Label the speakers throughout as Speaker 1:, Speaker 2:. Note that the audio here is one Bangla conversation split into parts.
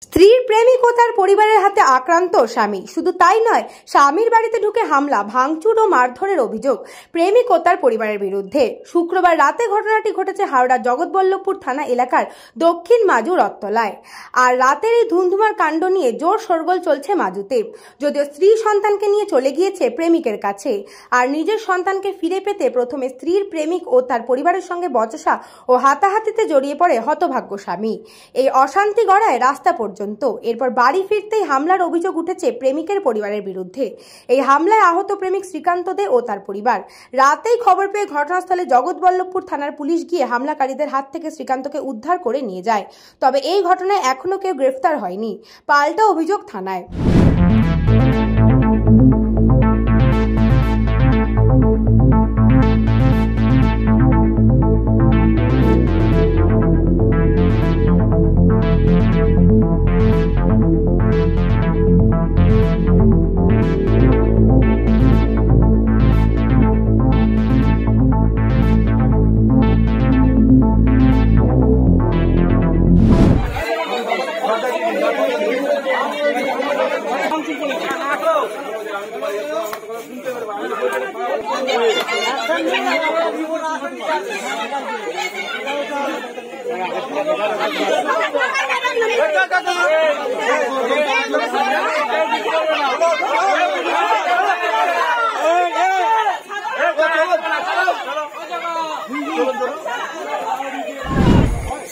Speaker 1: স্ত্রীর প্রেমিক ও তার পরিবারের হাতে আক্রান্ত স্বামী। শুধু তাই নয়, স্বামীর বাড়িতে ঢুকে হামলা, ভাঙচুর ও মারধরের অভিযোগ প্রেমিক ও তার পরিবারের বিরুদ্ধে। শুক্রবার রাতে ঘটনাটি ঘটেছে হাওড়া জগৎবল্লভপুর থানা এলাকার দক্ষিণ মাজু রথতলায়। আর রাতের এই ধুন্ধুমার কাণ্ড নিয়ে জোর শোরগোল চলছে মাজুতে। যদিও স্ত্রী সন্তানকে নিয়ে চলে গিয়েছে প্রেমিকের কাছে, আর নিজের সন্তানকে ফিরে পেতে প্রথমে স্ত্রীর প্রেমিক ও তার পরিবারের সঙ্গে বচসা ও হাতাহাতিতে জড়িয়ে পড়ে হতভাগ্য স্বামী। এই অশান্তি গড়ায় রাস্তা পর্যন্ত। এরপর বাড়ি ফিরতেই হামলার অভিযোগ উঠেছে প্রেমিকের পরিবারের বিরুদ্ধে। এই হামলায় আহত প্রেমিক শ্রীকান্ত দে ও তার পরিবার। রাতেই খবর পেয়ে ঘটনাস্থলে জগৎবল্লভপুর থানার পুলিশ গিয়ে হামলাকারীদের হাত থেকে শ্রীকান্তকে উদ্ধার করে নিয়ে যায়। তবে এই ঘটনায় এখনো কেউ গ্রেফতার হয়নি। পাল্টা অভিযোগ থানায়।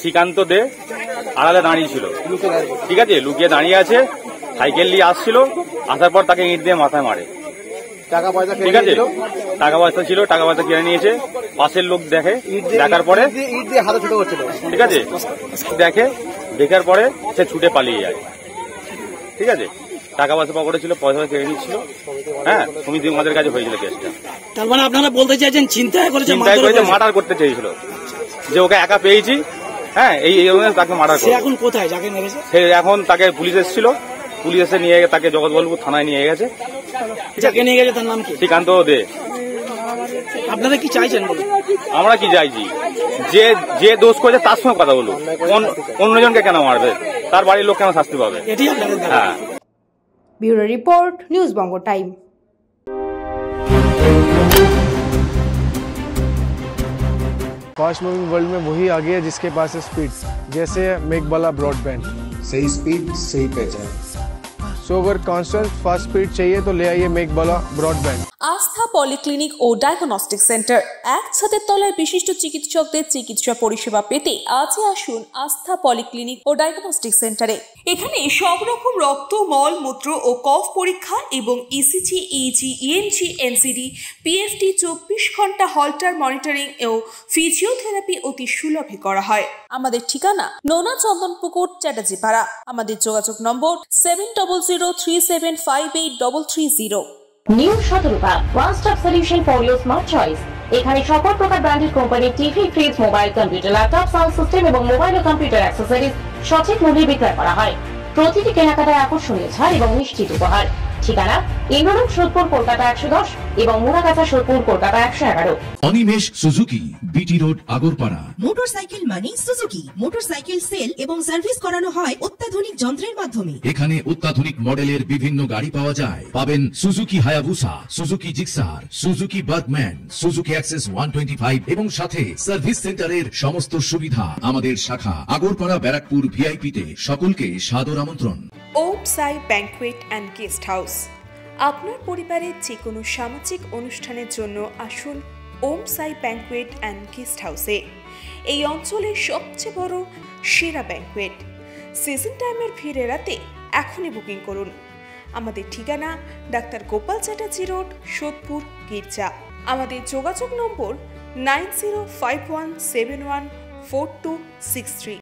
Speaker 2: শ্রীকান্ত দে আড়ালে দাঁড়িয়ে ছিল, ঠিক আছে, লুকিয়ে দাঁড়িয়ে আছে। সাইকেল নিয়ে আসছিল, আসার পর তাকে ইট দিয়ে মাথায় মারে। ঠিক আছে, টাকা পয়সা ছিল, টাকা পয়সা কিনে নিয়েছে। পাশের লোক দেখে, দেখার পরে ঠিক আছে, দেখার পরে সে ছুটে পালিয়ে যায়। ঠিক আছে, টাকা পয়সা পকেটে ছিল, পয়সা কেড়ে নিচ্ছিল। হ্যাঁ, সমিতি আমাদের কাছে হয়েছিল কেসটা।
Speaker 3: তার মানে আপনারা বলতে চাইছেন চিন্তায় করেছে,
Speaker 2: মার্ডার করতে চেয়েছিল, যে ওকে একা পেয়েছি। হ্যাঁ, এই তাকে মার্ডার করে।
Speaker 3: এখন কোথায় যাকে মেরেছে?
Speaker 2: সে এখন তাকে পুলিশ এসেছিল, পুলিশ এসে নিয়ে তাকে জগৎবল্লভপুর থানায় নিয়ে গেছে।
Speaker 3: যাকে নিয়ে গেছে তার নাম কি?
Speaker 2: শ্রীকান্ত দে।
Speaker 3: আপনারা কি চাইছেন বলুন?
Speaker 2: আমরা কি চাইছি, যে দোষ করেছে তার সঙ্গে কথা বলুন। অন্যজনকে কেন মারবে? তার বাড়ির লোক কেন শাস্তি পাবে? হ্যাঁ।
Speaker 1: ব্যুরো রিপোর্ট, নিউজ বঙ্গ টাইম।
Speaker 4: फास्ट मूविंग वर्ल्ड में वही आगे है जिसके पास है स्पीड, जैसे मेघबाला ब्रॉडबैंड।
Speaker 5: सही स्पीड, सही पहचान।
Speaker 4: सो अगर कॉन्स्टेंट फास्ट स्पीड चाहिए तो ले आइए मेघबाला ब्रॉडबैंड।
Speaker 6: আস্থা পলিক্লিনিক ও ডায়াগনস্টিক সেন্টার, এক ছাদের তলায় বিশিষ্ট চিকিৎসকদের চিকিৎসা পরিষেবা পেতে আজই আসুন আস্থা পলিক্লিনিক ও ডায়াগনস্টিক সেন্টারে। এখানে সব রকম রক্ত, মল, মূত্র ও কফ পরীক্ষা এবং ECG, easy, ENG, NCD, PFT 24 ঘন্টা হল্টার মনিটরিং ও ফিজিওথেরাপি অতি সুলভে করা হয়। আমাদের ঠিকানা নোনা চন্দনপুকুর, চ্যাটার্জিপাড়া। আমাদের যোগাযোগ নম্বর 7003758330।
Speaker 7: New Shatarupa, one stop solution for your smart choice. এখানে সকল প্রকার ব্র্যান্ডেড কোম্পানির TV, fridge, mobile, computer, laptop, sound system এবং মোবাইল ও কম্পিউটার অ্যাক্সেসরিজ সঠিক মূল্যে বিক্রয় করা হয়। প্রতিটি কেনাকাটায় আকর্ষণীয় ছাড় এবং নিশ্চিত উপহার। ঠিকানা ইন্দ্রনগর, সোদপুর, কলকাতা 110 এবং Muragachha, Sodepur, Kolkata 111।
Speaker 8: Animesh Suzuki, BT road, Agarpara.
Speaker 9: Motorcycle মানে সুজুকি। মোটরসাইকেল সেল এবং সার্ভিস করানো হয় অত্যাধুনিক যন্ত্রের মাধ্যমে।
Speaker 8: এখানে অত্যাধুনিক মডেলের বিভিন্ন গাড়ি পাওয়া যায়। পাবেন Suzuki Hayabusa, Suzuki Gixxer, Suzuki Bergman, Suzuki access 125 এবং সাথে সার্ভিস সেন্টারের সমস্ত সুবিধা। আমাদের শাখা আগরপাড়া, ব্যারাকপুর ভিআইপি তে। সকলকে সাদর আমন্ত্রণ।
Speaker 6: ওম সাই ব্যাংকুয়েট অ্যান্ড গেস্ট হাউস। আপনার পরিবারের যে কোনো সামাজিক অনুষ্ঠানের জন্য আসুন ওম সাই ব্যাংকুয়েট অ্যান্ড গেস্ট হাউসে। এই অঞ্চলের সবচেয়ে বড় সেরা ব্যাংকুয়েট। সিজন টাইমের ভিড় এড়াতে এখনই বুকিং করুন। আমাদের ঠিকানা ডাক্তার গোপাল চ্যাটার্জি রোড, সোদপুর, গির্জা। আমাদের যোগাযোগ নম্বর 9051714263।